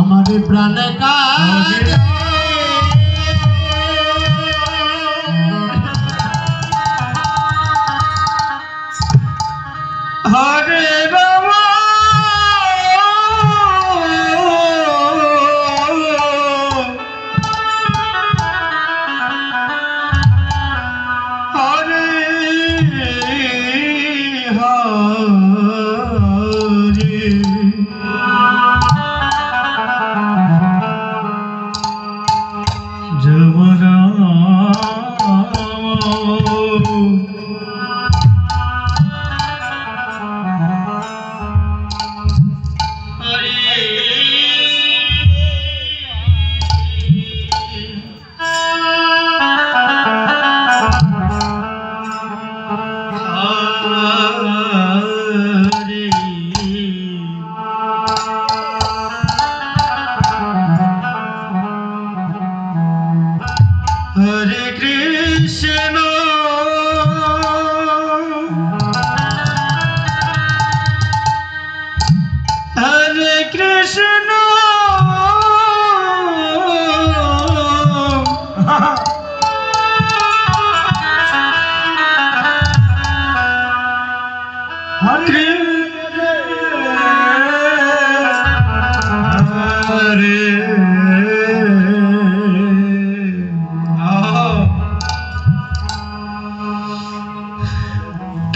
हमारे प्राण का हरे राम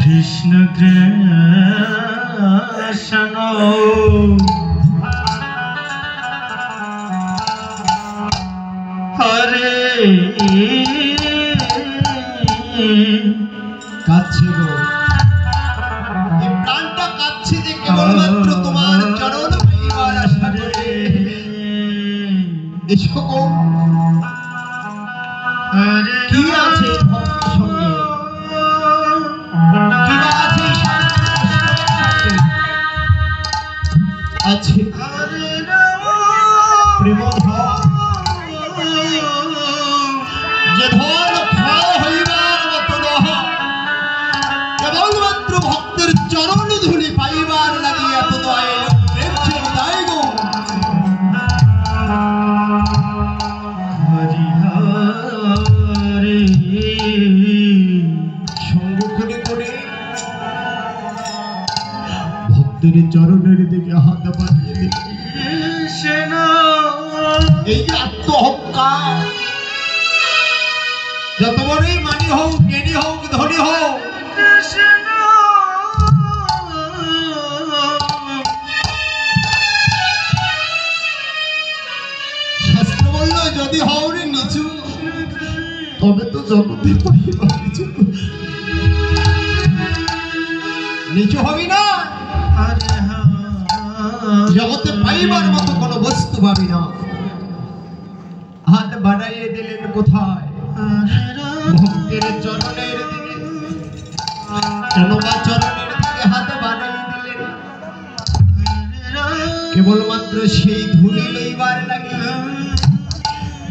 कृष्ण कृष्ण हरे কাছে গো এই প্রাণটা কাছে যে কেবলমাত্র তোমার চরণ পাইবার আশা করে এসো গো হরে কি আছে ভক্ত সঙ্গে কি আছে আছে প্রেম যে ধন ক্ষয় হইবার মতো নহ কেবলমাত্র ভক্তের চরণ ধুলি পাইবার লাগি এত দয় প্রেম ছিল তাই গো হরি হরি সঙ্গ করে করে ভক্তের চরণের দিকে হাত বাড়িয়ে দিকে এই আত্মহংকার যত বড়ই মানি হোক জ্ঞানী হোক ধনী হোক শাস্ত্র বলল যদি হও রে নিচু তবে তো জগতে পাইবা কিছু নিচু হবি না জগতে পাইবার মতো কোনো বস্তু পাবি না হাত বাড়াইয়ে দিলেন কোথায় ভক্তের চরণের দিকে চরণের দিকে হাত বাড়াইয়ে দিলেন কেবলমাত্র সেই ধুলি লইবার লাগে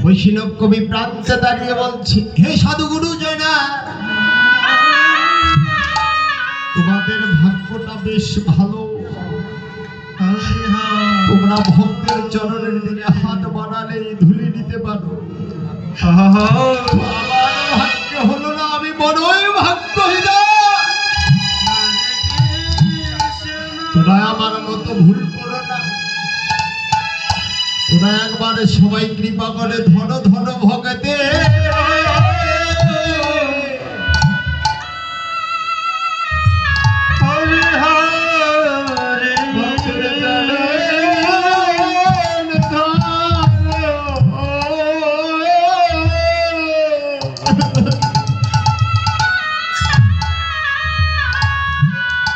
বৈষ্ণব কবি প্রান্তে দাঁড়িয়ে বলছে হে সাধুগুরু জনা তোমাদের ভাগ্যটা বেশ ভালো তোমরা ভক্তের চরণের দিকে হাত বাড়ালে ধুলি নিতে পারো আমার ভাগ্য হলো না আমি বড়ই ভাগ্যহীন তোরা আমার মতো ভুল করো না তোরা একবারে সবাই কৃপা করে ধন ধন ভগতে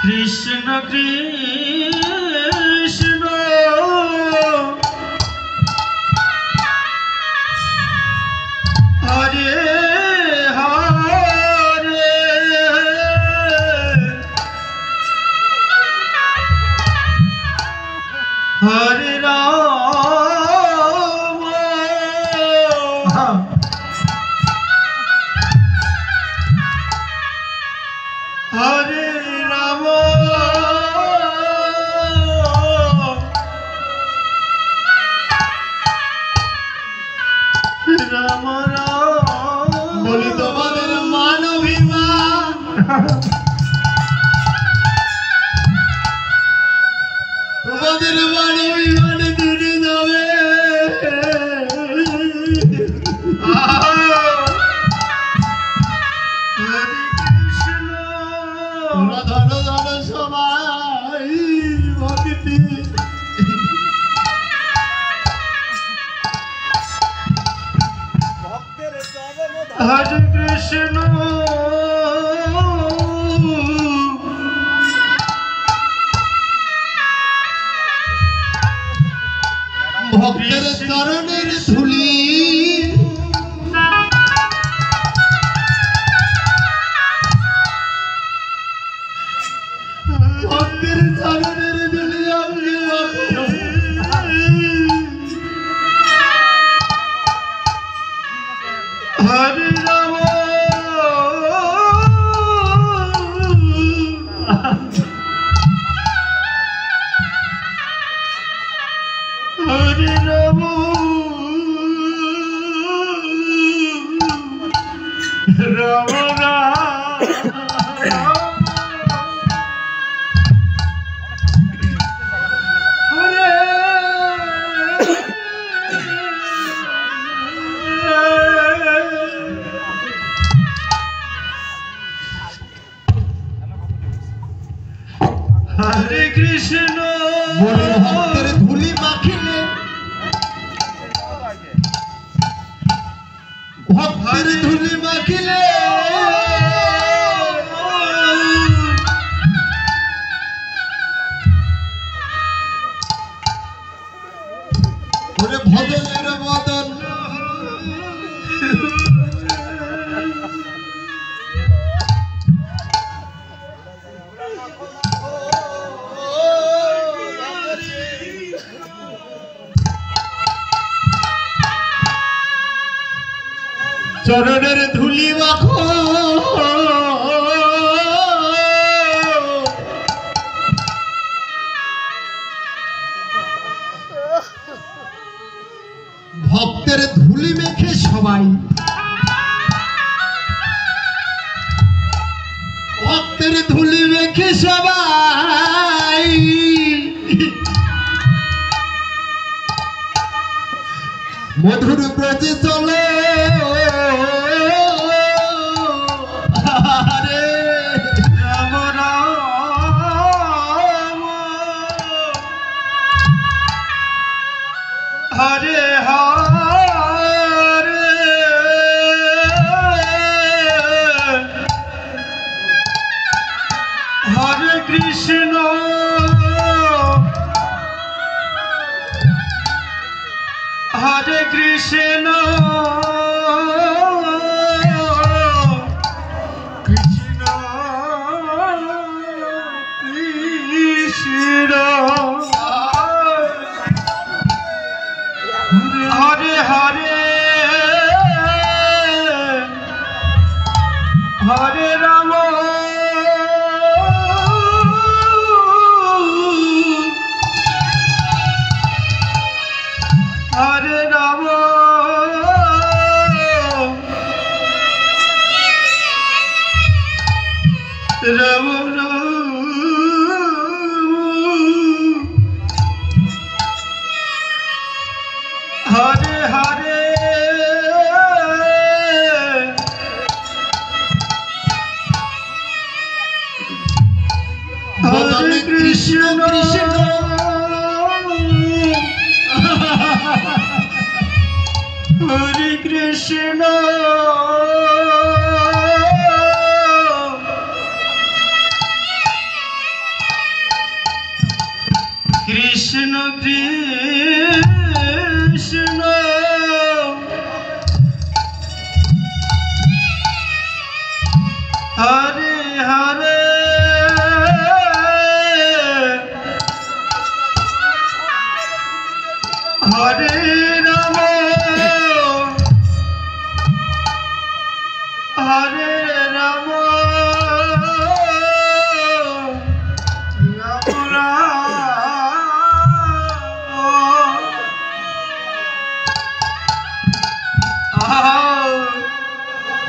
कृष्ण कृष्ण हरे हरे हरे राम हरे राम ভক্তের বাড়ি ওইখানে দিনে যাবে। ধরো ধরো সবাই ভক্তি হরে কৃষ্ণ ভক্তের চরণের ধুলি ভক্তের চরণের ধুলি আমি হরে রাম হরে রাম রাম রাম হরে হরে কৃষ্ণ বলে ভক্তের ধুলি মাখিলে ভক্তের ধুলি মাখিলে ওরে ভজনের বদন চরণের ধুলি মাখো ভক্তের ধুলি মেখে সবাই ভক্তের ধুলি মেখে সবাই মধুর ব্রজে চলে হরে রাম রাম হরে হরে হরে কৃষ্ণ হরে কৃষ্ণ কৃষ্ণ কৃষ্ণ হরে হরে হরে রাম হরে রাম রাম রাম হরে হরে হরে কৃষ্ণ কৃষ্ণ হরে কৃষ্ণ কৃষ্ণ কৃষ্ণ হরে হরে হরে রাম হরে রাম রাম রাম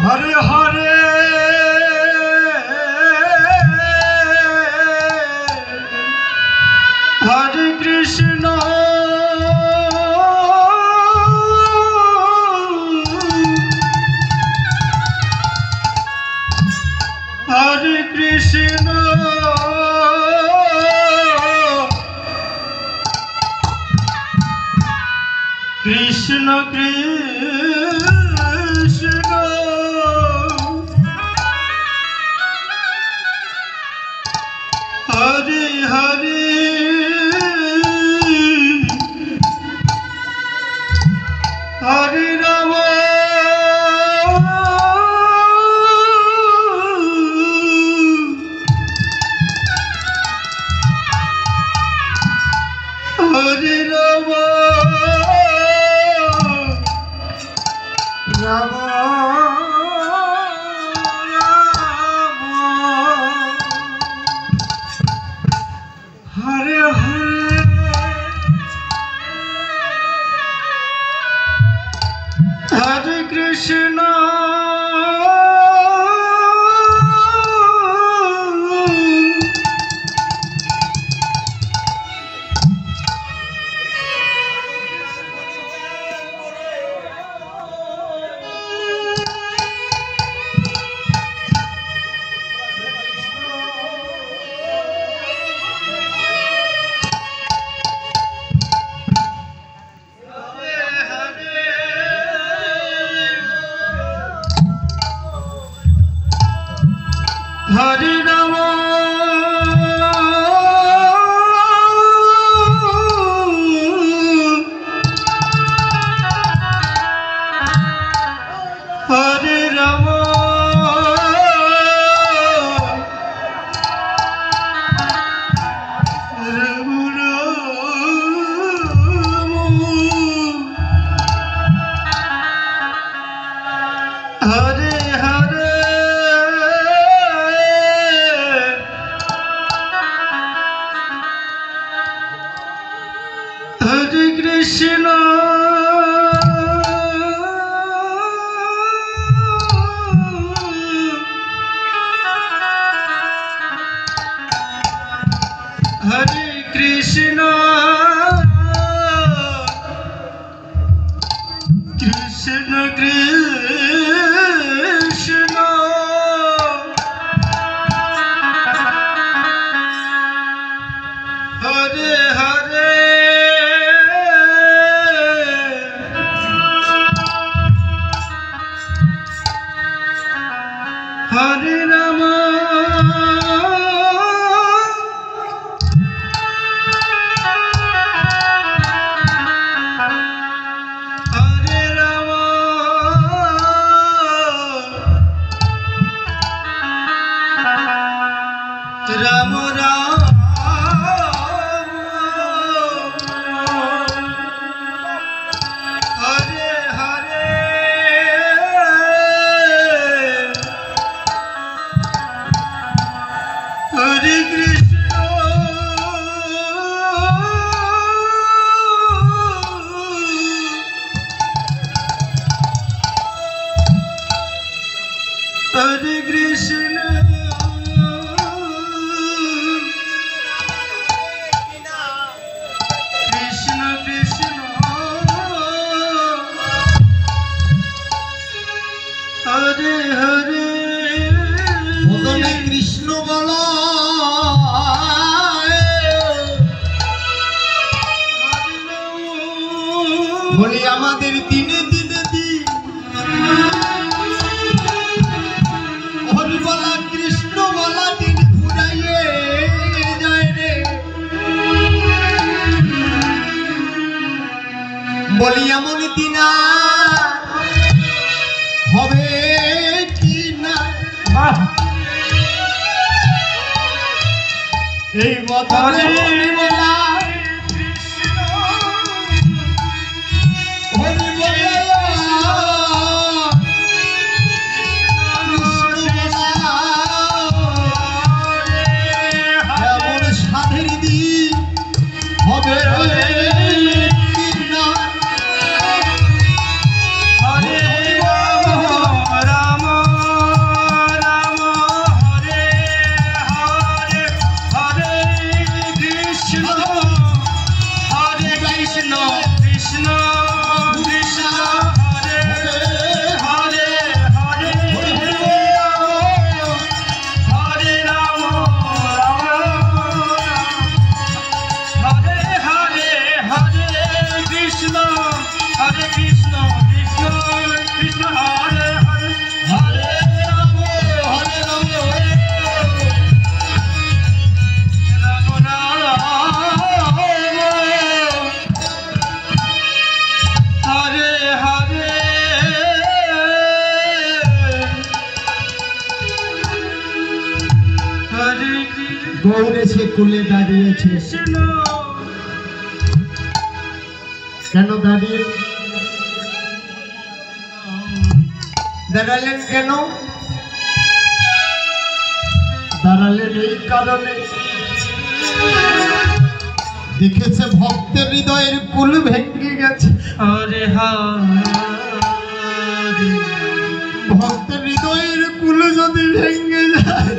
হরে হরে हरे कृष्ण हरे कृष्ण कृष्ण कृष्ण हरे हरे हरे राम हरे राम राम राम हरे हरे हरे कृष्ण हरे राम हरे राम राम राम हरे हरे हरे कृष्ण हरे कृष्ण कृष्ण कृष्ण हरे हरे हरे राम हरे राम राम राम हरे हरे हरे कृष्ण हरे कृष्ण कृष्ण कृष्ण हरे हरे প্রথমে কৃষ্ণ বলা বলি আমাদের দিনে দিনে দিন হরি বলা কৃষ্ণ বলা দিন ফুরাইয়ে যায় রে বলি এমন দিন হবে কি না এই বদলে হরি বলা হরি বলা কৃষ্ণ বলা এমন সাধের দিন হবে কি না हरे राम राम हरे हरे हरे कृष्ण হরে কৃষ্ণ কৃষ্ণ কৃষ্ণ হরে হরে হরে রাম হরে রাম রাম রাম হরে হরে হরে গৌর এসে কুলে দাঁড়িয়েছে। কৃষ্ণ কেন দাঁড়িয়ে দাঁড়ালেন কেন? দাঁড়ালেন এই কারণে দেখেছে ভক্তের হৃদয়ের কুল ভেঙে গেছে। হরে হরে ভক্তের হৃদয়ের কুল যদি ভেঙে যায়,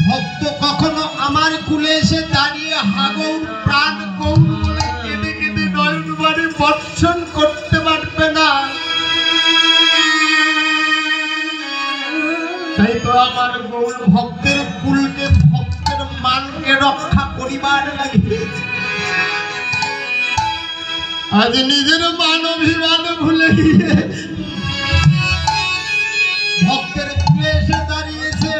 ভক্ত কখনো আমার কুলে এসে দাঁড়িয়ে হাগৌর প্রাণ গৌর বলে কেঁদে কেঁদে নয়ন বাড়ি বর্ষণ করতে পারবে না। তাই তো আমার গৌর ভক্তের কুলকে, ভক্তের মানকে রক্ষা করিবার লাগে আজ নিজের মান অভিমান ভুলে গিয়ে ভক্তের কুলে এসে দাঁড়িয়েছে।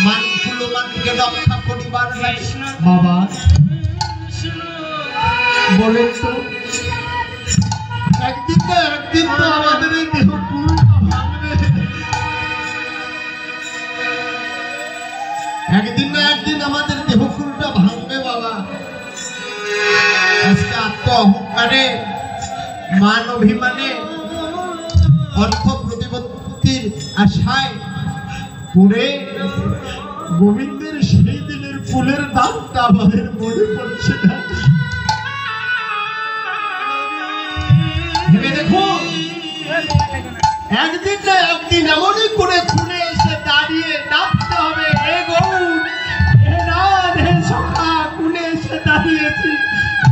মান কুলমানকে রক্ষা করিবার লাগে। বাবা বলেন তো, একদিন তো আমাদের এই দেহ কুলটা ভাঙবে। একদিন না একদিন আমাদের দেহ কুলটা ভাঙবে বাবা। আজকে আত্ম অহংকারে, মান অভিমানে, অর্থ প্রতিপত্তির আশায় পড়ে গোবিন্দের সেই দিনের ফুলের দামটা আমাদের মনে পড়ছে না। ভেবে দেখুন, একদিন না একদিন এমনই করে খুলে এসে দাঁড়িয়ে ডাকতে হবে, হে গৌর, হে নাথ, হে সখা, খুলে এসে দাঁড়িয়েছি,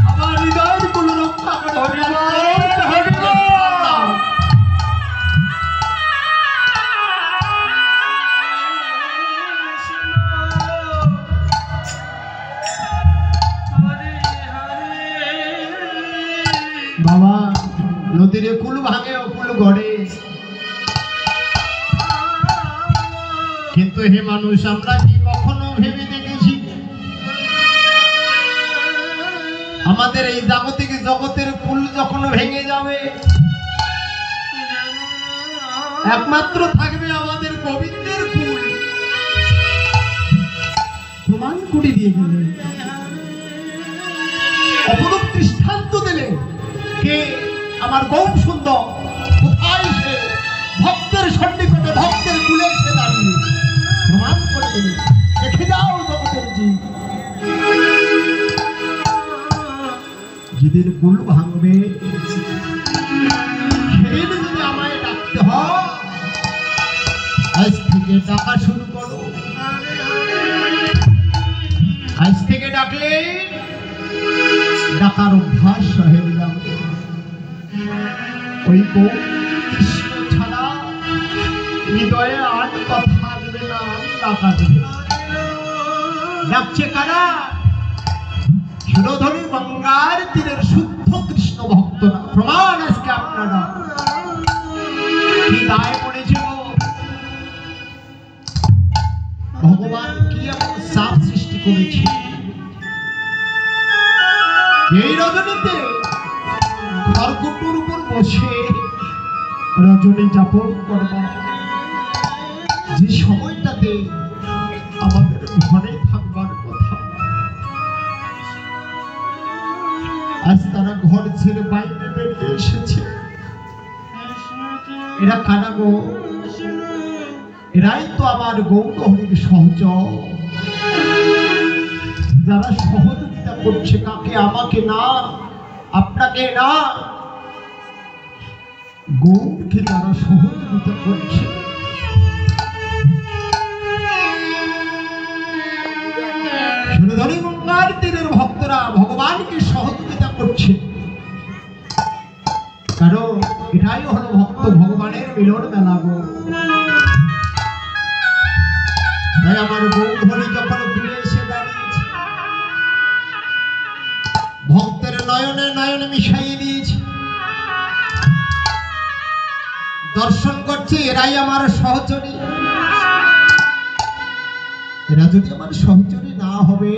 আমার হৃদয়ের কুল রক্ষা করে। বাবা নদীর কুল ভাঙে কুল গড়ে, কিন্তু হে মানুষ, আমরা কি কখনো ভেবে দেখেছি আমাদের এই জাগতিক জগতের কুল যখন ভেঙে যাবে, একমাত্র থাকবে আমাদের গোবিন্দের কুল। প্রমাণ করে দিয়ে গেলেন, অপরূপ দৃষ্টান্ত দিলেন। কে? আমার গৌর সুন্দর কোথায় সে? ভক্তের সন্নিকটে, ভক্তের কুলে এসে দাঁড়িয়ে প্রমাণ করে দিলেন। দেখে যাও জগতের জীব, যেদিন কুল ভাঙবে সেদিন যদি আমায় ডাকতে হয়, আজ থেকে ডাকা শুরু করো। আজ থেকে ডাকলে ডাকার অভ্যাস হয়ে গেলাম। ওই গৌর কৃষ্ণ ছাড়া হৃদয়ে আর কথা আসবে না, ডাকা দেবে। ডাকছে কারা? সুরধনী গঙ্গার তীরের শুদ্ধ কৃষ্ণ ভক্তরা। প্রমাণ আজকে আপনারা কি দায় পড়েছিল, ভগবান কি এমন চাপ সৃষ্টি করেছে। এই রজনীতে খড়কুটোর উপর বসে রজনী যাপন করবা, যে সময়টাতে আমাদের ঘরে থাকবার কথা, আজ তারা ঘর ছেড়ে বাইরে বেরিয়ে এসেছে। এরা কারা গো? এরাই তো আমার গৌর হরির সহচর, যারা সহযোগিতা করছে। কাকে? আমাকে না, আপনাকে না, গৌরকে তারা সহযোগিতা করছে। সুরধনী গঙ্গার তীরের ভক্তরা ভগবানকে সহযোগিতা করছে, কারণ এটাই হলো ভক্ত ভগবানের মিলন মেলা গো। তাই আমার গৌর হরি যখন ফিরে এসে দাঁড়িয়েছে, নয়নে নয়নে মিশাইয়ে দিয়েছি। দর্শন করছি, এরাই আমার সহচরী। এরা যদি আমার সহচরী না হবে,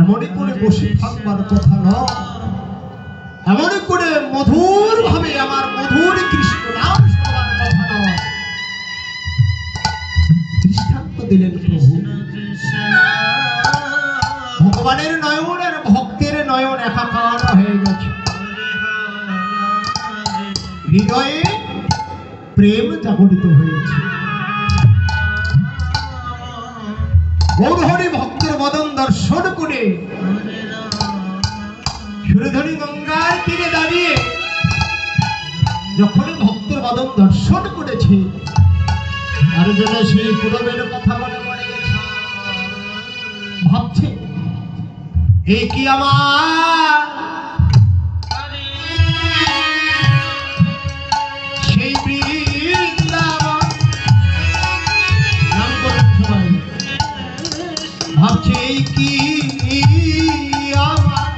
এমনই করে বসে থাকবার কথা নয়। এমনই করে মধুর ভাবে আমার মধুর কৃষ্ণ নাম শোনাবার কথা নয়। দৃষ্টান্ত দিলেন প্রভু। ভগবানের নয়ন আর ভক্তের নয়ন একাকার হয়ে গেছে। হৃদয়ে প্রেম জাগরিত হয়েছে। গৌরহরি ভক্তের বদন দর্শন করে সুরধনী গঙ্গার তীরে দাঁড়িয়ে যখন ভক্তের বদন দর্শন করেছে, আর যেন সেই পুরবের কথা মনে পড়ে গেছে। ভাবছে, এ কি আমার সেই বৃন্দাবন। নাম করেন সবাই। ভাবছে, এই কি আমার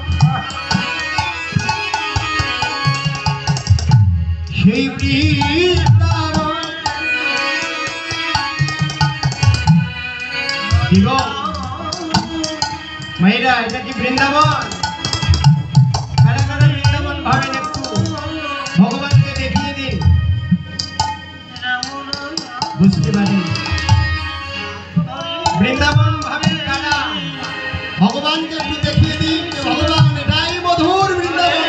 সেই বৃন্দাবন। মায়েরা, এটা কি বৃন্দাবন? কারা কারা বৃন্দাবন ভাবেন একটু ভগবানকে দেখিয়ে দিন। বুঝতে পারি বৃন্দাবন ভাবেন কারা? ভগবানকে একটু দেখিয়ে দিন। ভগবান, এটাই মধুর বৃন্দাবন।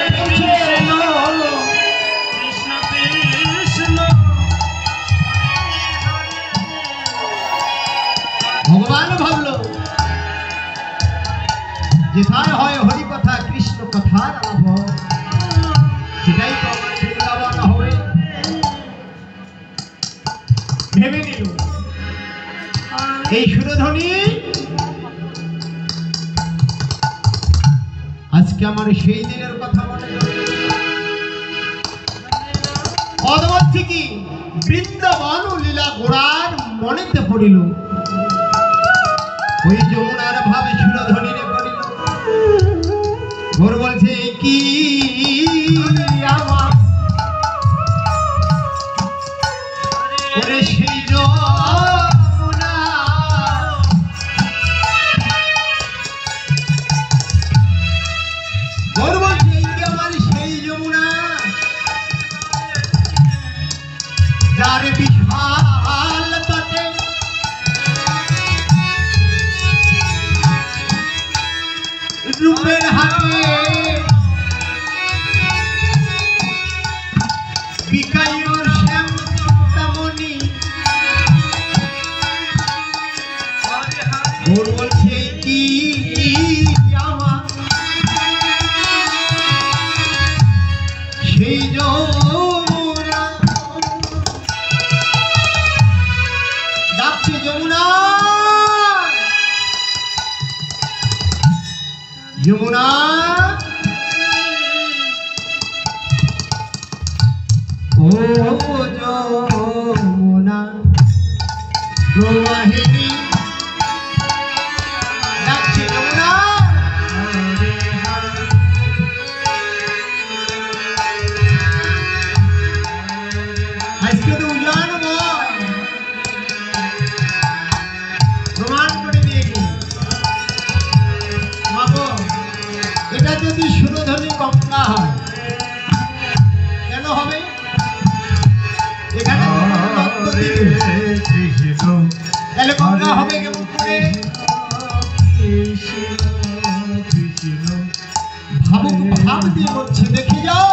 ভগবান ভাবলো, যেথায় হয় হরি কথা কৃষ্ণ কথার আলাপ, সেটাই তো আমার বৃন্দাবন হবে। ভেবে নিল এই সুরধ্বনি আজকে আমার সেই দিনের কথা মনে পড়ে। অদ্ভুত কি বৃন্দাবন লীলা গোড়ার মনেতে পড়িল। ওই যমুনার ভাবে সুরধ্বনিরে পড়িল। ঘোর বলছে, কি আমার ওরে সেই যমুনা। ঘোর বলছে, কি আমার সেই যমুনা, যার বিশাল তটে রূপের হাতে বিকায়ুর শ্যাম চিন্তামণি। ওর বলছে, কি আমার সেই যমুনা। ডাকছে, যমুনা যমুনা। ও যমুনা প্রবাহিনী। ডাকছে, যমুনা। আজকে তো উজান প্রমাণ করে দিয়েছি। এটা যদি সুরধ্বনি গঙ্গা হয়, কেন হবে? এখানে তাহলে গঙ্গা হবে কেমন করে? ভাবুক ভাব দিয়ে বলছে, দেখে যাও,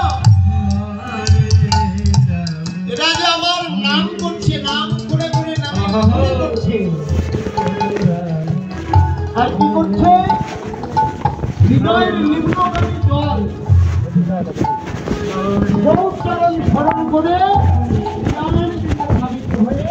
এরা যে আমার নাম করছে, নাম করে করে নাম করছে। আর কি করছে? হৃদয়ের নিম্নগামী জল চরণ স্মরণ করে ভাবিত হয়ে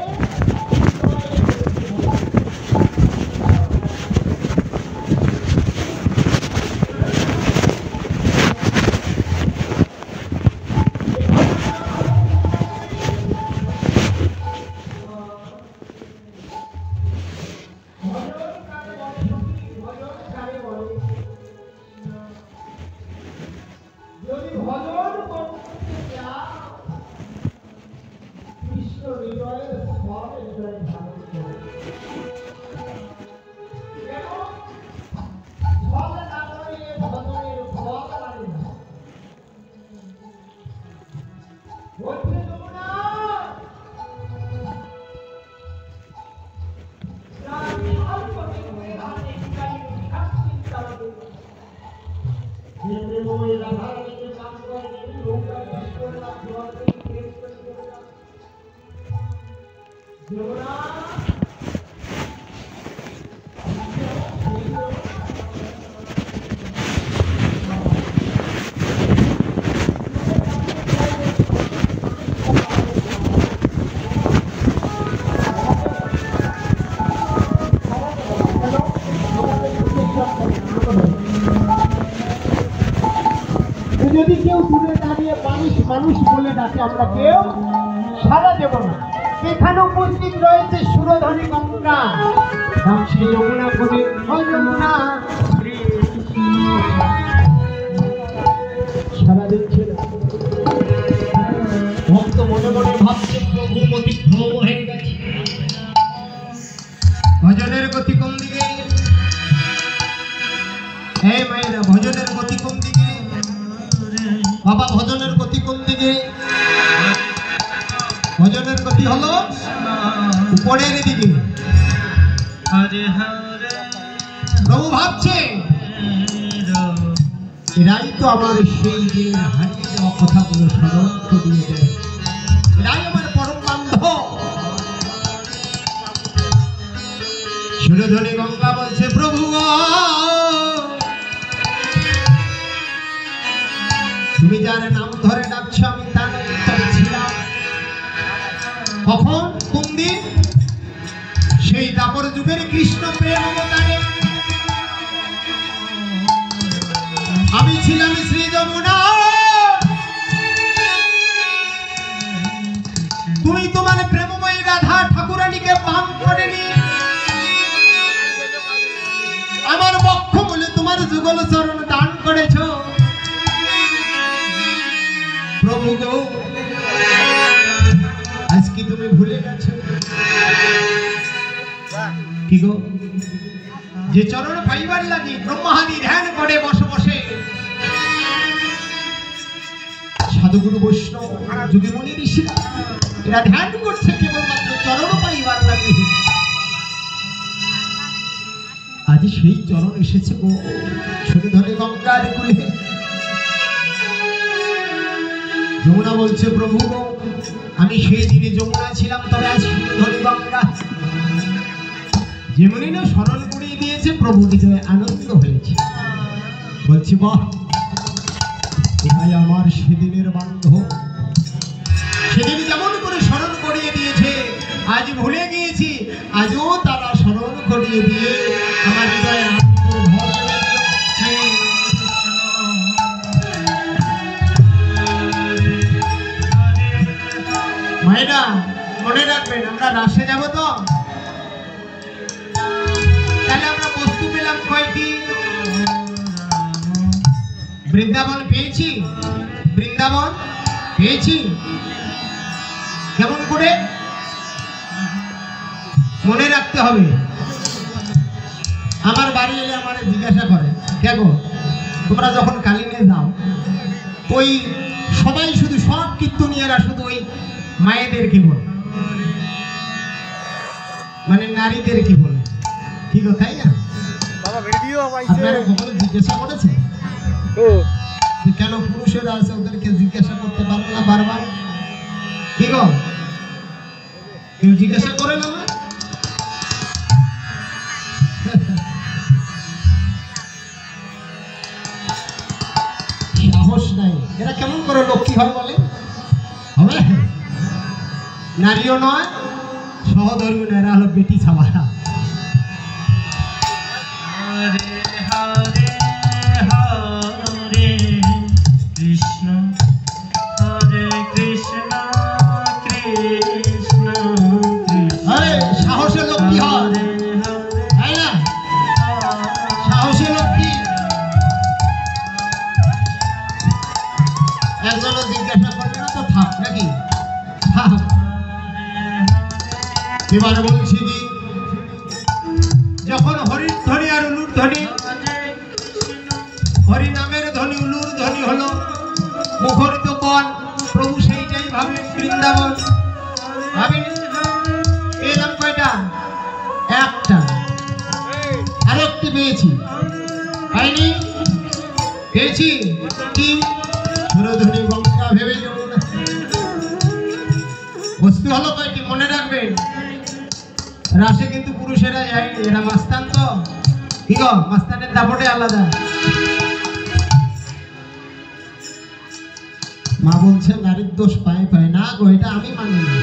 যদি কেউ দূরে দাঁড়িয়ে মানুষ মানুষ বলে ডাকে আমরা কেউ সাড়া দেব না। এখানে উপস্থিত রয়েছে সুরধনী গঙ্গা, সেই যমুনা বলে ওই যমুনা সারা দিচ্ছে না। ভক্ত মনে মনে ভাবছে প্রভু অতিক্রম হয়ে গেছে। ভজনের গতি কোন দিকে? এই মায়েরা, ভজনের গতি কোন দিকে? বাবা, ভজনের গতি কোন দিকে? ভজনের গতি হলো উপরের দিকে। প্রভু ভাবছে এরাই তো আমার সেই দিনের হারিয়ে যাওয়া কথাগুলো স্মরণ করিয়ে দেয়, এরাই আমার পরম বান্ধব। সুরধনী গঙ্গা বলছে প্রভু তুমি যার নাম ধরে ডাকছো আমি তার উত্তরে ছিলাম। কখন? কোন দিন? সেই দাপর যুগের কৃষ্ণ প্রেম অবতারে আমি ছিলাম শ্রী যমুনা। তুমি তোমার প্রেমময়ী রাধা ঠাকুরানীকে পান করে নি আমার বক্ষ বলে তোমার যুগল চরণ দান করেছ। প্রভু গো, আজকে তুমি ভুলে গেছো কি গো? যে চরণ পাইবার লাগি ব্রহ্মাদি ধ্যান করে বসে বসে সাধুগুরু বৈষ্ণব যুগে মুনি ঋষিরা এরা ধ্যান করছে কেবলমাত্র চরণ পাইবার লাগি। আজ সেই চরণ এসেছে গো সুরধনী গঙ্গার কূলে। যমুনা বলছে প্রভু গো, আমি সেই দিনে যমুনা ছিলাম, তবে আজ সুরধনী গঙ্গা। যেমনি না স্মরণ করিয়ে দিয়েছে, প্রভু হৃদয়ে আনন্দ হয়েছে। বলছি বাহ, এটাই আমার সেদিনের বান্ধব। সেদিন যেমন করে স্মরণ করিয়ে দিয়েছে, আজ ভুলে গিয়েছি, আজও তারা স্মরণ করিয়ে দিয়ে আমার হৃদয়ে আনন্দের ভর করে দিল। মায়েরা মনে রাখবেন, আমরা রাসে যাব তো, তাহলে আমরা বস্তু পেলাম কয়টি? বৃন্দাবন পেয়েছি, বৃন্দাবন পেয়েছি। কেমন করে মনে রাখতে হবে? আমার বাড়ি এলে আমার জিজ্ঞাসা করে, কেন তোমরা যখন কালিনে যাও ওই সবাই শুধু সব কীর্তনীয়রা শুধু ওই মায়েদেরকে বলে, মানে নারীদেরকে বলে, ঠিক তাই না? আপনারা কখনো জিজ্ঞাসা করেছে কেন পুরুষেরা আছে ওদেরকে জিজ্ঞাসা করতে পারবে না বারবার? কি গো, কেউ জিজ্ঞাসা করে না? সাহস নাই। এরা কেমন করে লক্ষ্মী হয় বলে? হবে? নারীও নয়, সহধর্মী নয়, এরা হলো বেটি ছাওয়ারা। সাহসে লক্ষ্মী হয়, তাই না? সাহসে লক্ষ্মী। একজনও জিজ্ঞাসা করবে না তো থাক নাকি? এবার বলছি কি, যখন হরির ধ্বনি আর উলুর ধ্বনি, হরি নামের ধ্বনি উলুর ধ্বনি হলো মুখরিত বন, প্রভু সেইটাই ভাবেন বৃন্দাবন। ভাবেন এলাম কয়টা? একটা। আরেকটি পেয়েছি, পাইনি? পেয়েছি কি? সুরধনী গঙ্গা ভেবে যমুনা। বস্তু হলো কয়টি মনে রাখবেন? রাসে কিন্তু পুরুষেরা যায়নি, এরা মাস্তান তো, কি গো, মাস্তানের দাপটে আলাদা। মা বলছে নারীর দোষ পায় পায় না গো, এটা আমি মানি না।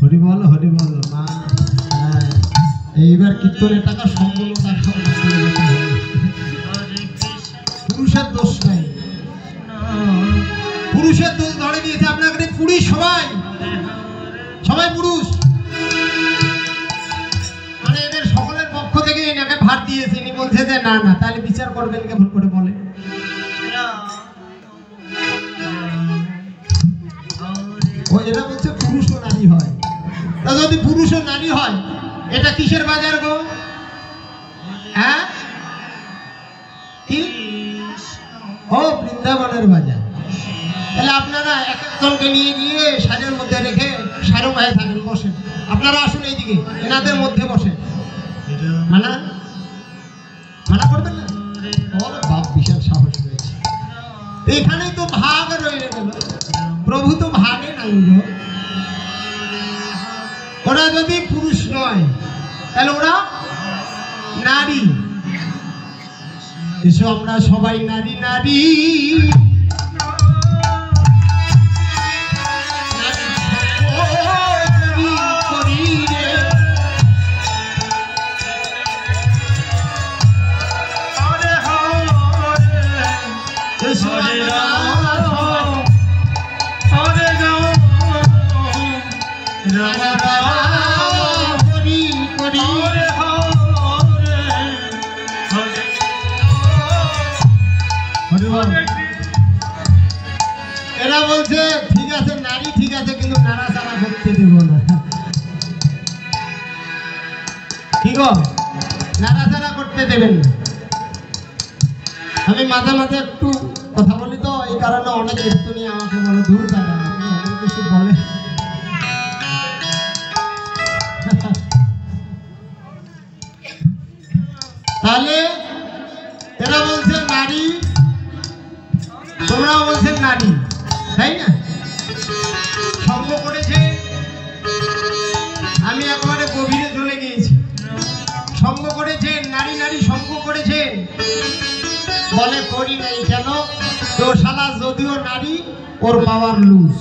হরি বল মা। হ্যাঁ, এইবার কীর্তনের টাকা সম্পূর্ণ টাকা পুরুষের দোষ নাই, পুরুষের দোষ ধরে দিয়েছে আপনাকে পুরুষ, সবাই পুরুষ, মানে এদের সকলের পক্ষ থেকে এনাকে ভার দিয়েছে। ইনি বলছে যে না না, তাহলে বিচার করবেন কেমন করে বলে? ও এরা বলছে পুরুষ ও নারী হয়, তা যদি পুরুষ ও নারী হয় এটা কিসের বাজার গো? হ্যাঁ, কি? ও বৃন্দাবনের বাজার। তাহলে আপনারা এক একজনকে নিয়ে গিয়ে সাজের মধ্যে রেখে সারো ভাই থাকেন, বসেন। আপনারা আসুন এইদিকে, এনাদের মধ্যে বসেন। মানা করবেন না? ওর বাপ বিশাল সাহস রয়েছে। এখানেই তো ভাগ রয়ে গেল, প্রভু তো ভাগে নাই গো। ওরা যদি পুরুষ নয় তাহলে ওরা নারী। এসো আমরা সবাই নারী নারী, এরা বলছে ঠিক আছে নারী ঠিক আছে, কিন্তু নাড়াচাড়া করতে দেব না। কি গো, নাড়াচাড়া করতে দেবেন না। আমি মাঝে মাঝে একটু কথা বলি তো, এই কারণে অনেক কীর্তনী আমাকে বলে দূর তারা আপনি অনেক কিছু বলে। তাহলে এরা বলছে নারী, তোমরাও বলছেন নারী, তাই না? সঙ্গ করেছে, আমি একেবারে গভীরে চলে গিয়েছি। সঙ্গ করেছেন, নারী নারী সঙ্গ করেছেন, বলে করি নাই কেন? তো শালা যদিও নারী, ওর পাওয়ার লুজ।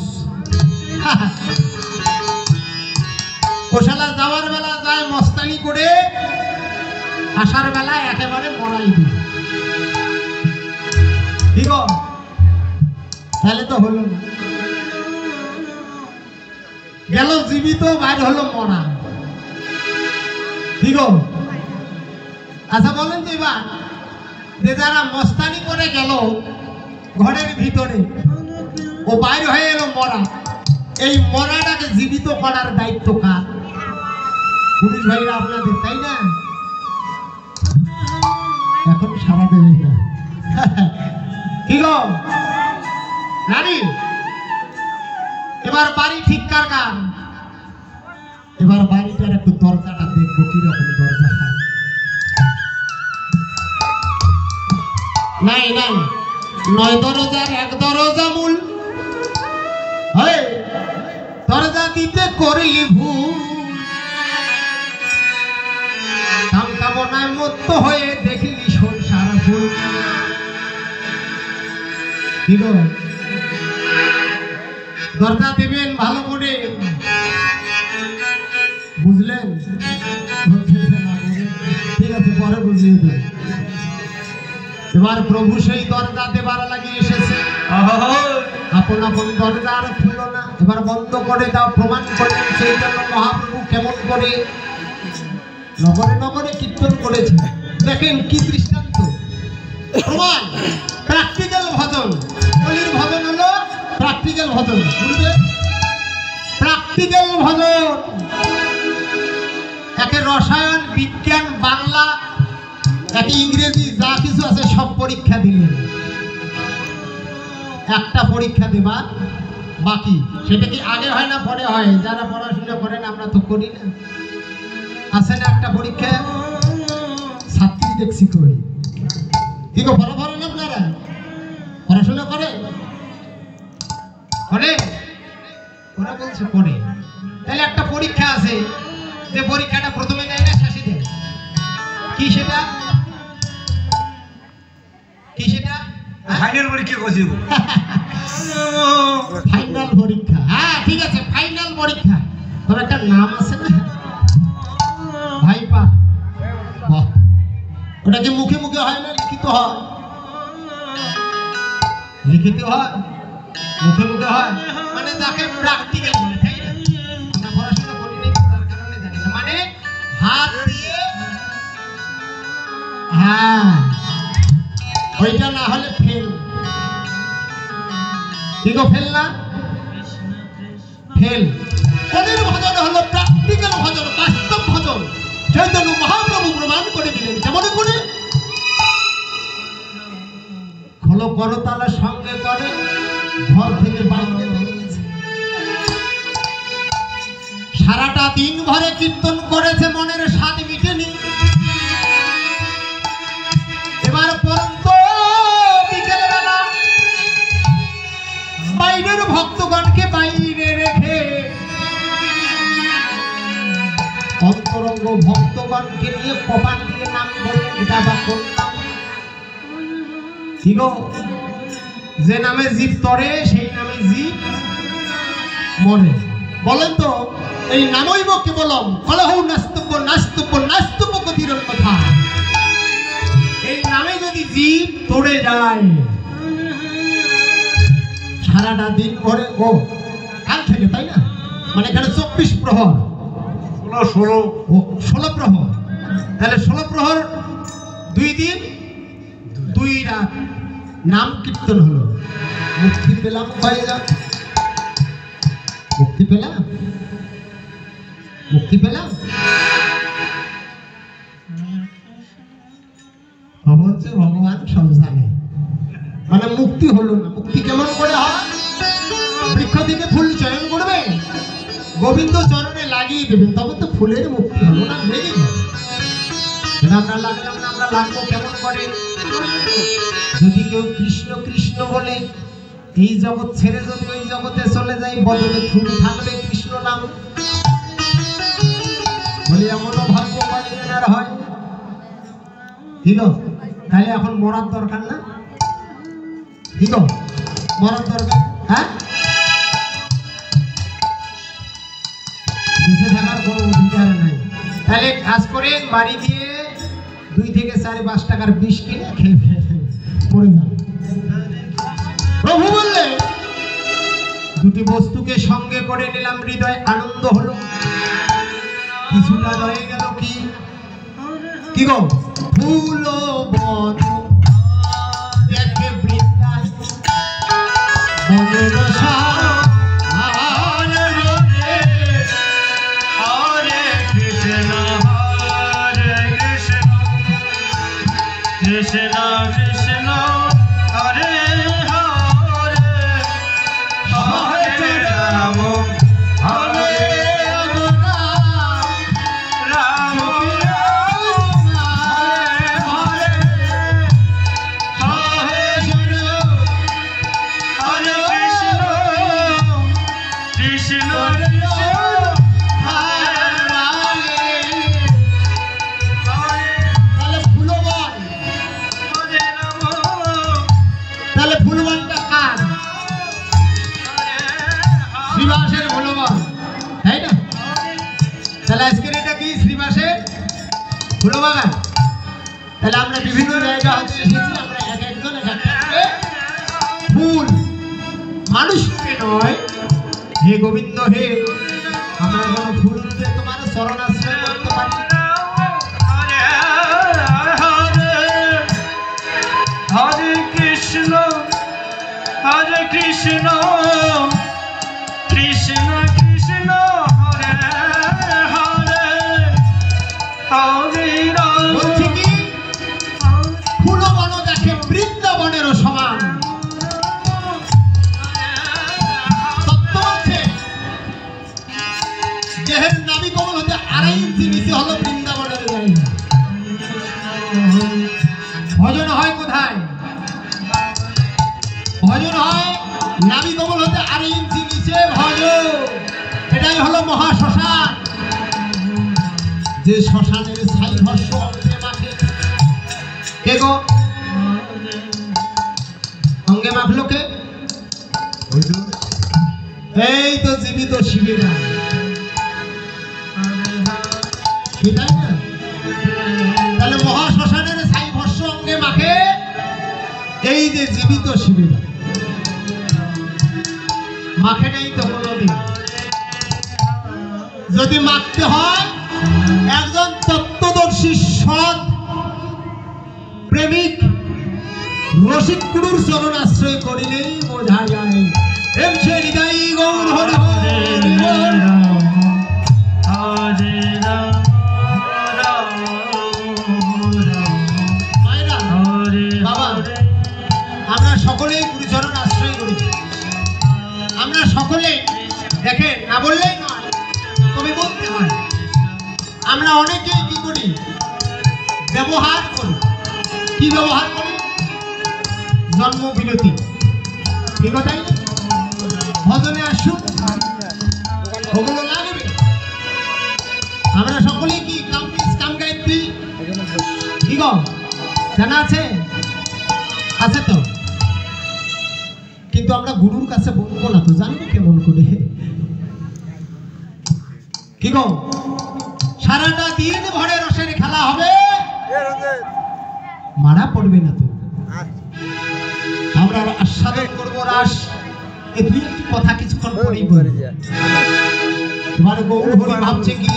ও শালা যাওয়ার বেলা যায় মস্তানি করে, আসার বেলায় একেবারে মরাই দিই। ঠিক, তাহলে তো হলো না, গেল জীবিত, বাইর হলো মরা। ঠিক, আচ্ছা বলেন তো এবার, যে যারা মস্তানি করে গেল ঘরের ভিতরে, ও বাইর হয়ে এলো মরা, এই মরাটাকে জীবিত করার দায়িত্ব কার? পুরুষ ভাইরা আপনাদের, তাই না? এখন সারা দেবে না। কি গো নারী, এবার বাড়ি ঠিক কার কার? এবার বাড়িটার একটু দরজাটা দেখবো, কিরকম দরজা। নাই নাই, 9 দরজার 1 দরজা মূল, দরজা দিতে করলি ভুল, কামনায় মত্ত হয়ে দেখলি সংসার ফুল। দরজা দেবেন ভালো করে, বুঝলেন? ঠিক আছে, পরে বুঝিয়ে দেবেন। এবার প্রভু সেই দরজা দেবার লাগে এসেছে, আপন আপন দরজা আর খুলল না, এবার বন্ধ করে দাও। প্রমাণ করলেন চৈতন্য মহাপ্রভু কেমন করে নগরে নগরে কীর্তন করেছে। দেখেন কি দৃষ্টান্ত, প্রমাণ, প্র্যাকটিক্যাল ভজন। কলির ভজন হলো প্র্যাকটিক্যাল ভজন, বুঝলে? প্র্যাকটিক্যাল ভজন। একে রসায়ন, বিজ্ঞান, বাংলা, একে ইংরেজি, যা কিছু আছে সব পরীক্ষা দিলেন। একটা পরীক্ষা দেবার বাকি, সেটা কি আগে হয় না পরে হয়? যারা পড়াশোনা করেন, আমরা তো করি না, আছে না একটা পরীক্ষা? ছাত্রী দেখছি করি, ঠিক বড় বড় না, আপনারা পড়াশোনা করেন? করে ওরা বলছে করে। তাহলে একটা পরীক্ষা আছে, যে পরীক্ষাটা প্রথমে দেয় না শেষে দেয়, কি সেটা? কি সেটা? ফাইনাল পরীক্ষা করছি ফাইনাল পরীক্ষা। হ্যাঁ ঠিক আছে, ফাইনাল পরীক্ষা। তবে একটা নাম আছে না, ভাইপা। বাহ, ওটা কি মুখে মুখে হয় না লিখিত হয়? লিখিত হয়, মুখে মুখে হয়, মানে যাকে প্র্যাকটিক্যাল বলে, তাই না? আমরা পড়াশোনা করি নাই তার কারণে জানি না। মানে হাত দিয়ে, হ্যাঁ ওইটা না হলে ফেল। কি গো ফেল না? ফেল। কোনের ভজন হলো প্র্যাকটিক্যাল ভজন, বাস্তব ভজন। চৈতন্য মহাপ্রভু প্রমাণ করে দিলেন কেমন করে? খোলো করতালের সঙ্গে করে ঘর থেকে বাইরে বেরিয়েছে, সারাটা দিন ভরে কীর্তন করেছে, মনের স্বাদ মিটেনি। এবার পরন্ত বিকেল বেলা বাইরের ভক্তগণকে বাইরে রেখে অন্তরঙ্গ ভক্তগণকে নিয়ে কপাল দিয়ে নাম বললেন, এটা বা কোন নাম? কি গো, যে নামে জীব তরে সেই নামে জীব মরে। বলেন তো, এই নামইব কেবলম কলহ নাস্তব্য নাস্তব্য নাস্তব্য কথিরণ কথা। এই নামে যদি জীব তরে যায়, সারাটা দিন ভরে, ও কাল থেকে তাই না, মানে এখানে 24 প্রহর, 16 প্রহর, তাহলে 16 প্রহর 2 দিন 2 রাত নাম কীর্তন হলো। মুক্তি পেলাম কয়জন? মুক্তি পেলাম, মুক্তি পেলাম। বলছে ভগবান সব জানে, মানে মুক্তি হলো না। মুক্তি কেমন করে হয়? বৃক্ষ থেকে ফুল চয়ন করবে, গোবিন্দ চরণে লাগিয়ে দেবেন, তবে তো ফুলের মুক্তি হলো না, লেগে যাবে। আমরা লাগলাম না, আমরা লাগবো কেমন করে? যদি কেউ কৃষ্ণ কৃষ্ণ বলে এই জগৎ ছেড়ে যদি ওই জগতে চলে যায়, বদলে ফুল থাকবে কৃষ্ণ নাম। বলে এমনও ভাগ্য কয়জনের হয়। ঠিক, তাহলে এখন মরার দরকার না? ঠিক, মরার দরকার? হ্যাঁ, বেঁচে থাকার কোনো অধিকার নাই। তাহলে কাজ করে বাড়ি দিয়ে 2 থেকে 4-5 টাকার বিষ কিনে খেয়ে পড়ে যান। প্রভু বললে, দুটি বস্তুকে সঙ্গে করে নিলাম, হৃদয় আনন্দ হলো। কিছুটা রয়ে গেল কি? কি গো? ফুল বন দেখে বৃন্দায় মনের সারা। হরে কৃষ্ণ হরে কৃষ্ণ কৃষ্ণ কৃষ্ণ হরে হরে হরে রাম হরে রাম হরে হরে হরে কৃষ্ণ কৃষ্ণ কৃষ্ণ তাহলে ফুলবন, তাহলে ফুলবনটা কার? শ্রীবাসের ফুলবন, তাই না? তাহলে আজকের এটা কি শ্রীবাসের ফুলবাগান? তাহলে আমরা বিভিন্ন জায়গা হতে এসেছি, আমরা এক একজন এক একটা করে ফুল, মানুষকে নয়। হে গোবিন্দ হে, আমরা যেন ফুল রূপে তোমার চরণ আশ্রয় করতে পারি। হরে কৃষ্ণ কৃষ্ণ কৃষ্ণ হরে হরে হরে রাম। বলছি কি, ফুলবন দেখে বৃন্দাবনেরও সমান। তত্ত্ব আছে, দেহের নাভি কমল হতে 2.5 নাভি কমল হতে 8 ইঞ্চি নিচে ভজ। এটাই হলো মহাশ্মশান। যে শ্মশানের ছাই ভস্য অঙ্গে মাখে। কে গো? অঙ্গে মাখলো কে? এই তো জীবিত শিবেরা। তাই না? তাহলে মহাশ্মশানের ছাই ভস্য অঙ্গে মাখে এই যে জীবিত শিবেরা। মাখে নেই তো কোনোদিন। যদি মাখতে হয় একজন তত্ত্বদর্শী সৎ প্রেমিক রসিক গুরুর চরণ আশ্রয় করিলেই বোঝা যায়। এম সে হৃদয় গৌর হরি হরি বল। মায়েরা, বাবা, আমরা সকলেই গুরুচরণ আশ্রয় করেছি। আমরা সকলেই দেখেন, না বললেই নয়, তবে বলতে হয়। আমরা অনেকেই কি করি? ব্যবহার করি। কি ব্যবহার করি? জন্ম বিরতি। ঠিক কথাই না? ভজনে আসুন, ওগুলো লাগবে। আমরা সকলেই কি কাম গায়ত্রী কি গো জানা আছে? আছে তো, কিন্তু আমরা গুরুর কাছে বলবো না তো, জানবো কেমন করে? কি গো, সারাটা দিন ভরে রসের খেলা হবে, মারা পড়বে না তো? আমরা আস্বাদন করবো রাস। এই দুই একটি কথা কিছুক্ষণ পরেই বলে। তোমার গৌর হরি ভাবছে কি?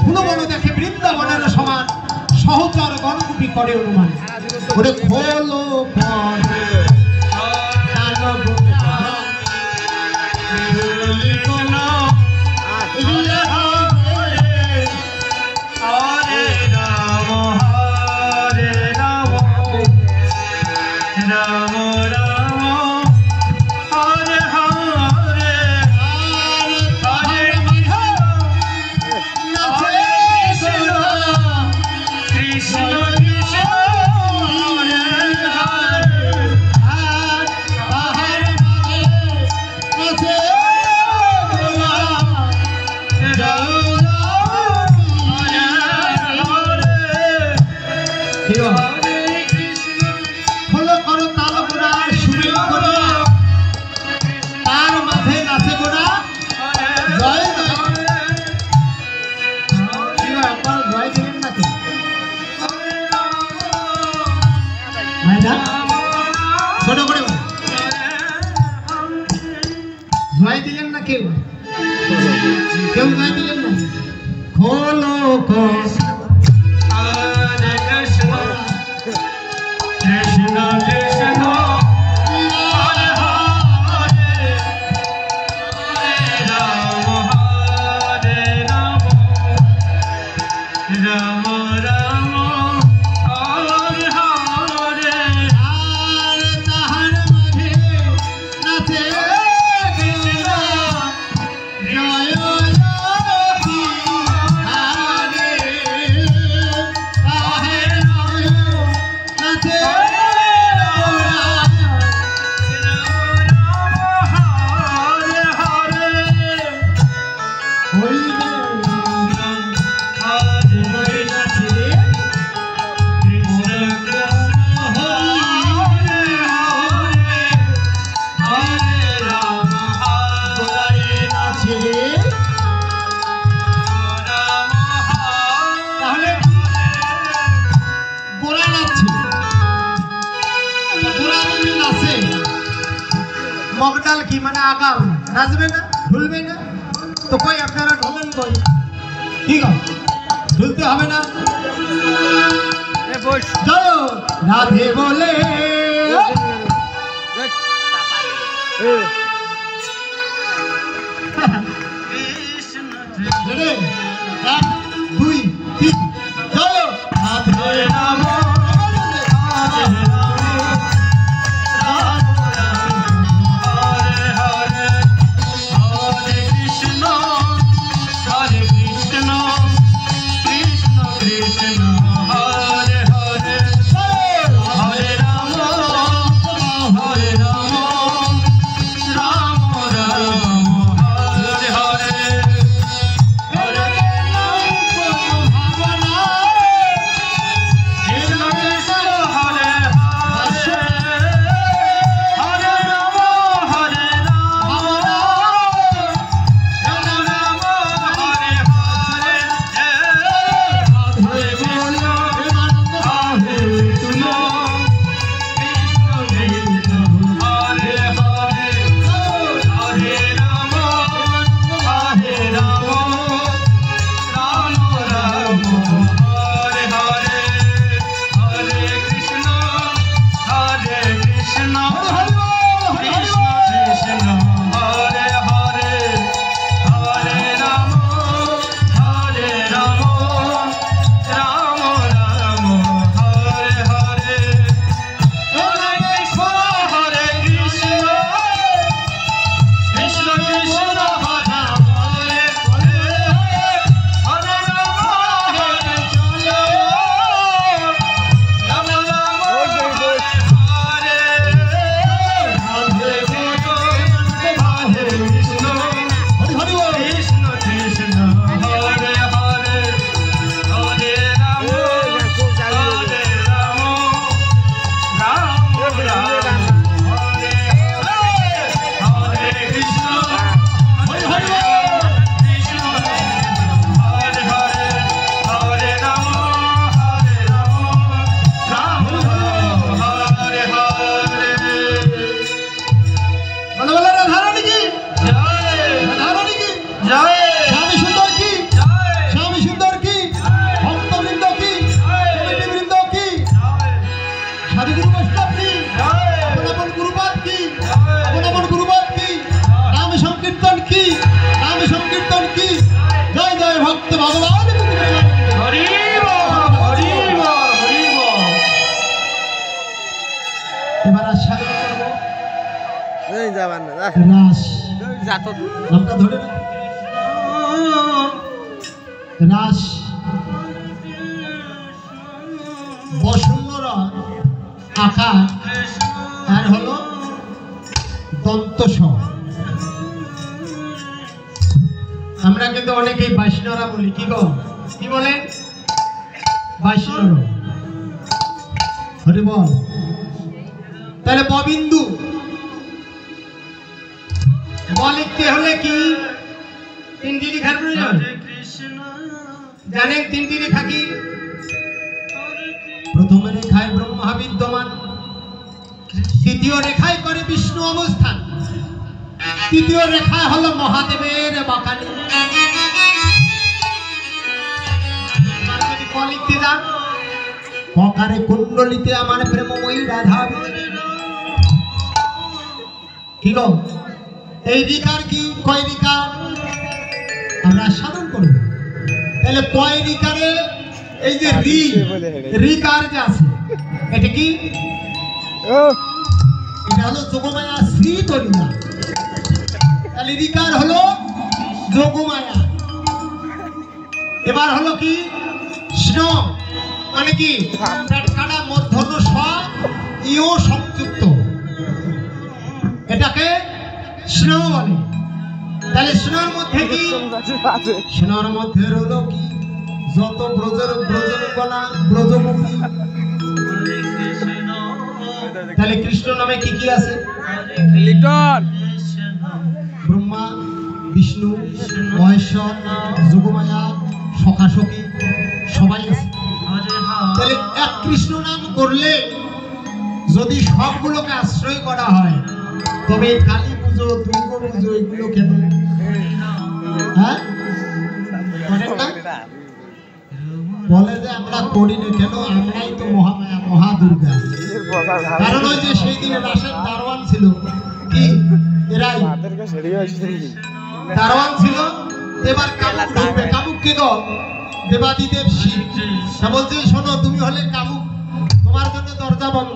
কোনো মনে দেখে বৃন্দাবনের সমান সহচর গণকুপি করে অনুমান। ওরে খোলো জয় দিলেন না? কেউ কেউ জয় দিলেন না? খোলো কৃষ্ণ কৃষ্ণ মগডাল কি মানে আগাম নাচবে না, ঢুলবে না তো? কই আপনারা ঢোলেন কই? কি গো, ঢুলতে হবে না? জয় রাধে বলে রে 1 2 3 জয় রাধে রাম Hare রাস নামটা ধরে না রাস বসুন্ধরা আকার আর হলো দন্ত স। আমরা কিন্তু অনেকেই বৈষ্ণরা বলি, কি গো কি বলেন বৈষ্ণব হরি বল। তাহলে ববিন্দু লিখতে হলে কি তিনটি লেখার প্রয়োজন জানেন? তিনটি লেখা কি? প্রথম রেখায় ব্রহ্মা বিদ্যমান, দ্বিতীয় রেখায় করে বিষ্ণু অবস্থান, তৃতীয় রেখায় হলো মহাদেবের বাঁকানি। যদি ক লিখতে যান, ককারে কুণ্ডলিতে আমার প্রেমময়ী রাধা। কি গো এই রিকার কি কয় রিকার আমরা সাধন করব? তাহলে কয় রিকারে এই যে রিকার যে আছে এটা কি? এটা হলো যোগমায়া শ্রী তরিণা। তাহলে রিকার হলো যোগমায়া। এবার হলো কি স্ন মানে কি পেটকাটা মধ্যন স ইও সংযুক্ত, এটাকে স্ন বলে। তাহলে স্নর মধ্যে কি? স্নর মধ্যে হলো কি যত ব্রজমুখী। তাহলে কৃষ্ণ নামে কি কি আছে? ব্রহ্মা, বিষ্ণু, মহেশ্বর, যোগমায়া, সখা সখী সবাই আছে। তাহলে এক কৃষ্ণ নাম করলে যদি সবগুলোকে আশ্রয় করা হয় তবে কালী পুজো, দুর্গা পুজো এগুলো কেন? হ্যাঁ বলে যে আমরা করি না কেন? আমরাই তো মহামায়া মহা দুর্গা। কারণ ওই যে সেই দিনে রাসের দারোয়ান ছিল কি এরাই দারোয়ান ছিল। এবার কামুক ঢুকবে, কামুক কে গো? দেবাদিদেব শিব। তা বলছে শোনো তুমি হলে কামুক, তোমার জন্য দরজা বন্ধ।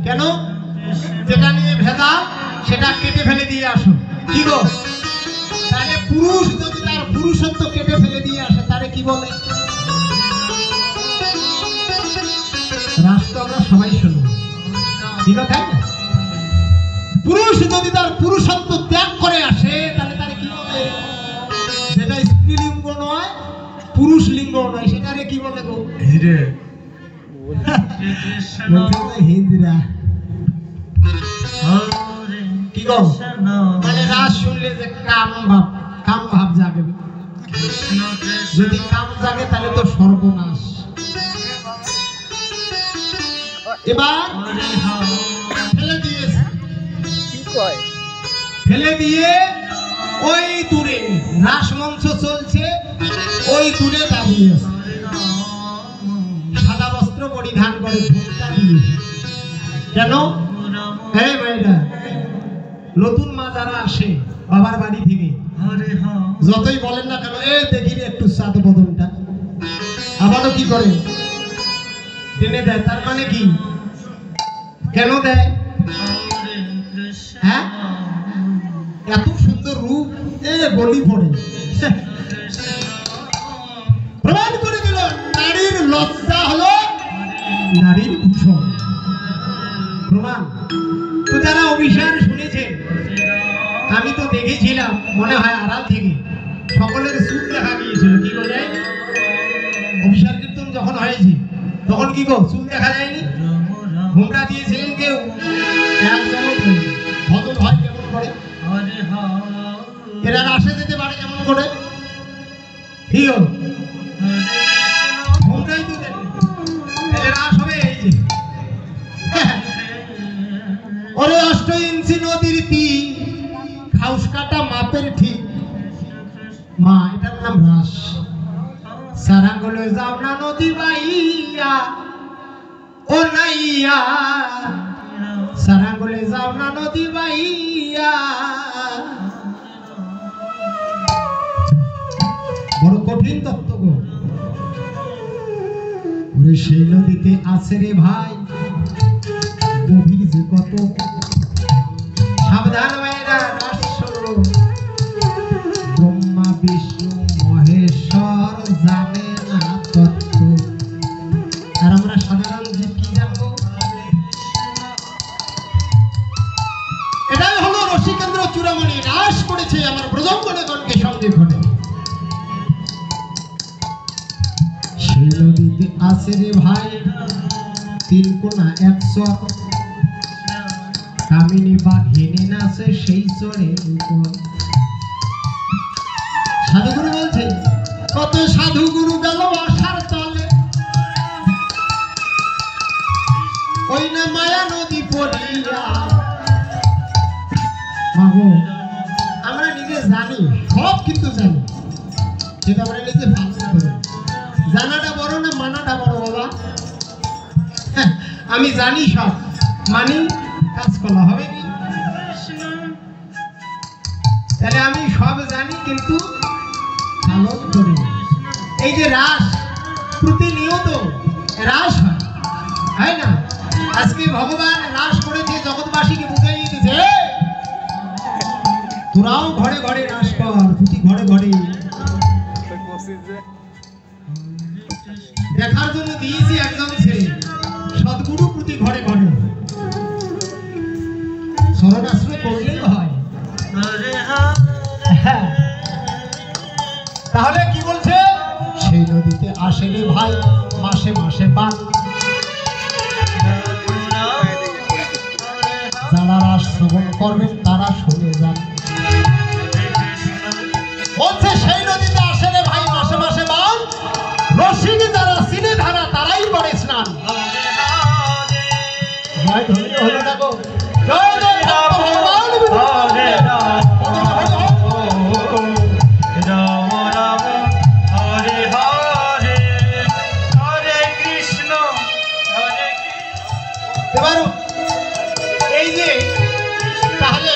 কেন? যেটা নিয়ে ভেজাল সেটা কেটে ফেলে দিয়ে আসো। কি গো তাহলে পুরুষ যদি তার পুরুষত্ব কেটে ফেলে দিয়ে আসে তারে কি বলে? রাষ্ট্র আমরা সবাই শুনবো, ঠিক আছে? পুরুষ যদি তার পুরুষত্ব ত্যাগ করে আসে তাহলে তারে কি বলে? যেটা স্ত্রীলিঙ্গ নয় পুরুষ লিঙ্গ নয় সেটারে কি বলে গো? হিজড়া। কি গো মানে রাস শুনলে যে কাম ভাব জাগে। যদি কাম জাগে তাহলে তো সর্বনাশ। এবার ফেলে দিয়েছে, ফেলে দিয়ে ওই দূরে রাস মঞ্চ চলছে, ওই দূরে দাঁড়িয়ে আছে, সাদা বস্ত্র পরিধান করে ঘোমটা দিয়ে। কেন? হ্যাঁ ভাইরা নতুন মা যারা আসে বাবার বাড়ি থেকে যতই বলেন না কেন এ দেখিনি একটু সাদ বদনটা, আবারও কি করে টেনে দেয়। তার মানে কি? কেন দেয়? হ্যাঁ এত সুন্দর রূপ এ গলি পড়ে। প্রমাণ করে দিল নারীর লজ্জা হলো নারীর ভূষণ। প্রমাণ তো যারা অভিসার শুনেছেন, আমি তো দেখেছিলাম মনে হয় আড়াল থেকে সকলের চুল দেখা গিয়েছিল। কি বলে অভিসার কীর্তন যখন হয়েছে তখন কি গো চুল দেখা যায়নি? ঘোমটা দিয়েছিলেন কেউ? একজন বদল হয় কেমন করে? এরা রাসে যেতে পারে কেমন করে? ঠিক ঘোমটাই তো দেন রাস হবে। এই যে ওরে 8 ইঞ্চি নদীর তীর খাউস কাটা মাপের ঠিক মা, এটার নাম রাস। সারা গলে যাও না নদী বাইয়া ও নাইয়া, সারা গলে যাও না নদী বাইয়া। বড় কঠিন তত্ত্ব গো। ওরে সেই নদীতে আছে রে ভাই গভীর যে কত, সাবধান রমণী রাস করেছে আমার ব্রজঙ্গনগণকে সঙ্গে ঘটে। সেই নদীতে আছে রে ভাই তিন কোনা 100 কামিনী বাঘিনী নাচে সেই চরের উপর। সাধুগুরু বলছে কত সাধুগুরু গেল আশার তলে, ওই না মায়া নদী পড়িয়া। মাগো আমরা নিজে জানি সব, কিন্তু জানি যেটা আমরা নিজে ভাবতে পারি। জানাটা বড় না মানাটা বড় বাবা? আমি জানি সব, মানি কাজ করা হবে কি? তাহলে আমি সব জানি কিন্তু পালন করি। এই যে রাস প্রতিনিয়ত রাস হয় না? আজকে ভগবান রাস করেছে, জগৎবাসীকে বুঝাই দিয়েছে তোরাও ঘরে ঘরে রাস কর, প্রতি ঘরে ঘরে। দেখার জন্য দিয়েছি একজন ছেলে সদ্গুরু প্রতি ঘরে ঘরে শরণাশ্রয় করলেই হয়। তাহলে কি বলছে? সেই নদীতে আসেনি ভাই মাসে মাসে বান, যারা রাস শ্রবণ করবেন তারা শুনে যান। বলছে সেই নদীতে আসেনি ভাই মাসে মাসে বান, রসিক যারা সিনে ধারা তারাই করে স্নান। জয় ধন্য হলো না গো, জয় জয় ভগবান হরে রাম রাম হরে হরে, হরে কৃষ্ণ হরে কৃষ্ণ। এবার এই যে তাহলে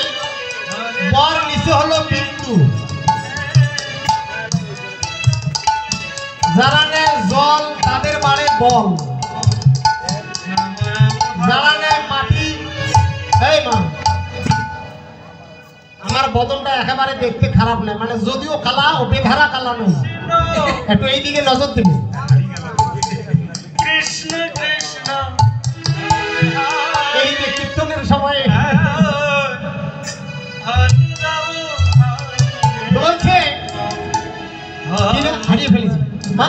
বর নিচে হলো বিন্দু, যারা নেয় জল তাদের বাড়ে বল, যারা নেয় মাটি। এই মা আমার বদনটা একেবারে দেখতে খারাপ নয়, মানে যদিও কালা ও বেধারা কালা নয়, একটু এইদিকে নজর দেবে। কৃষ্ণ কৃষ্ণ এই যে কীর্তনের সময় বলছে হারিয়ে ফেলেছে মা।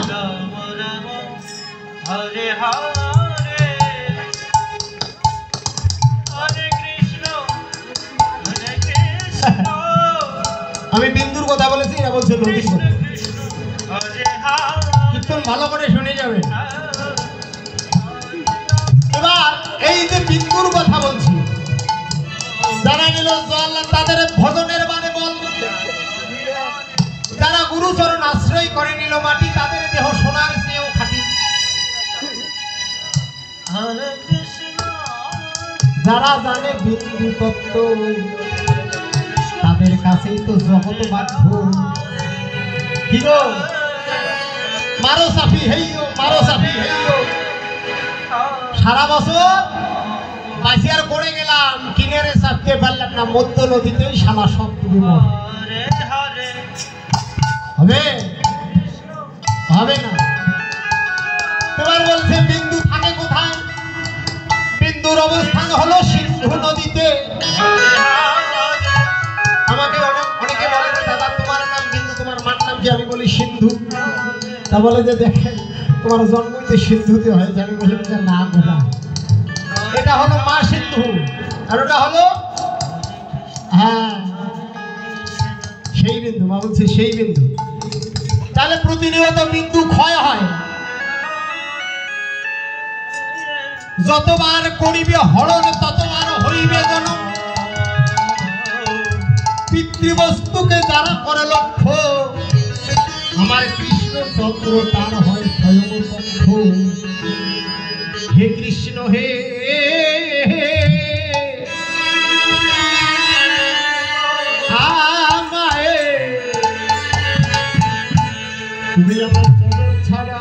হরে হরে হরে কৃষ্ণ হরে কৃষ্ণ। আমি বিন্দুর কথা বলেছি, এরা বলছে নদীর কথা। হরে হরে কীর্তন ভালো করে শুনে যাবে। এবার এই যে বিন্দুর কথা বলছি, যারা নিল জল তাদের ভজনের মানে বল, যারা গুরুচরণ আশ্রয় করে নিল মাটি তাদের দেহ সোনার চেয়েও খাঁটি। হরে কৃষ্ণ যারা জানে বিন্দু তত্ত্ব তাদের কাছেই তো জগৎ বাধ্য। কি গো মারো সাফি হেইও, মারো সাফি হেইও। সারা বছর বাসিয়ার করে গেলাম, কিনারে চাপতে পারলাম না, মধ্য নদীতেই শালা সব ডুবে মর। হরে হরে হবে হবে না। এবার বলছে বিন্দু থাকে কোথায়? বিন্দুর অবস্থান হলো সিন্ধু নদীতে। আমাকে অনেকে বলে যে দাদা তোমার নাম বিন্দু, তোমার মার নাম কি? আমি বলি সিন্ধু। তা বলে যে দেখেন তোমার জন্মই তো সিন্ধুতে হয়েছে। আমি বলি যে না দাদা, এটা হলো মা সিন্ধু আর ওটা হলো হ্যাঁ সেই বিন্দু। মা বলছে সেই বিন্দু। তাহলে প্রতিনিয়ত বিন্দু ক্ষয় হয়, যতবার করিবে হরণ ততবার হইবে জনম। পিতৃবস্তুকে যারা করে লক্ষ্য, আমার কৃষ্ণ চন্দ্র তার হয় স্বয়ং পক্ষ। হে কৃষ্ণ হে আমায় তুমি আমার চরণ ছাড়া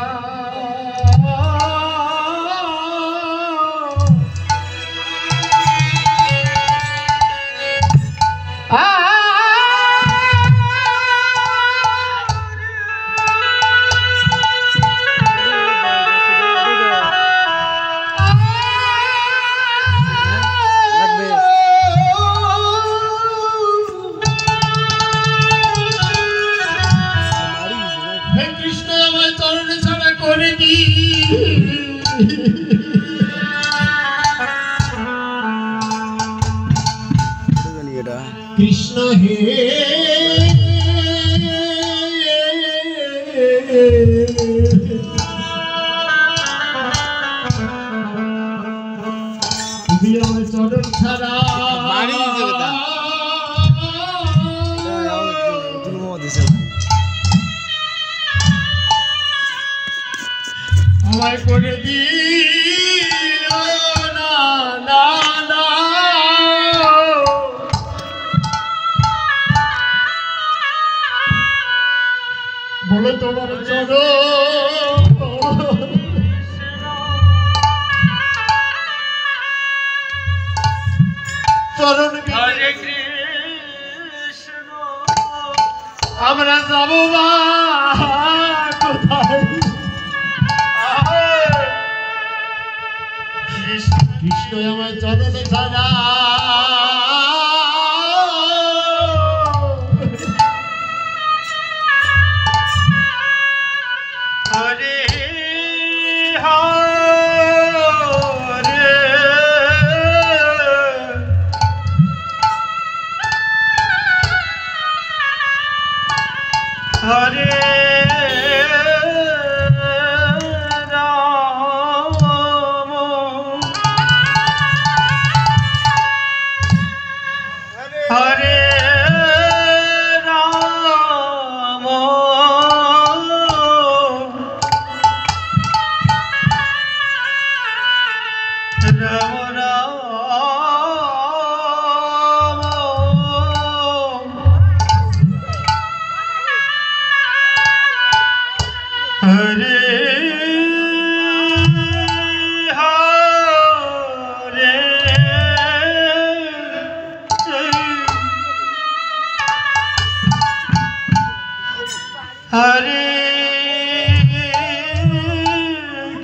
কৃষ্ণ হে তুমি আমার চরণ ছাড়া আমায় করে দিও না না না বলো তোমার চরণ হরে কৃষ্ণ আমরা যাবো মা কোথায় কৃষ্ণ আমার চরণে ছাড়া হরে হরে হরে হরে রাম রাম রাম হরে হরে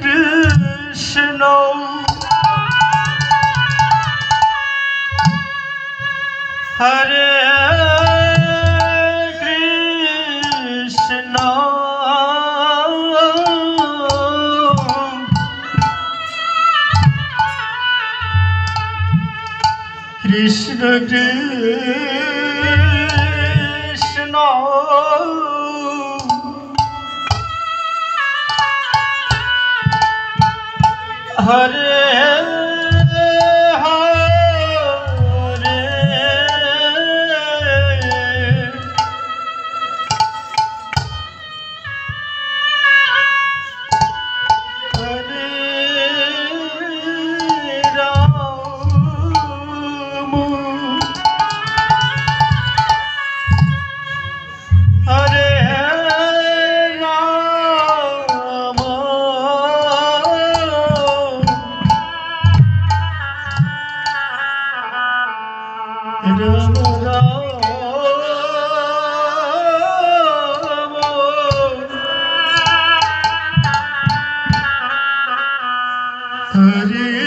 কৃষ্ণ হরে কৃষ্ণ কৃষ্ণ কৃষ্ণ হরে হরে হরে রাম হরে রাম রাম রাম হরে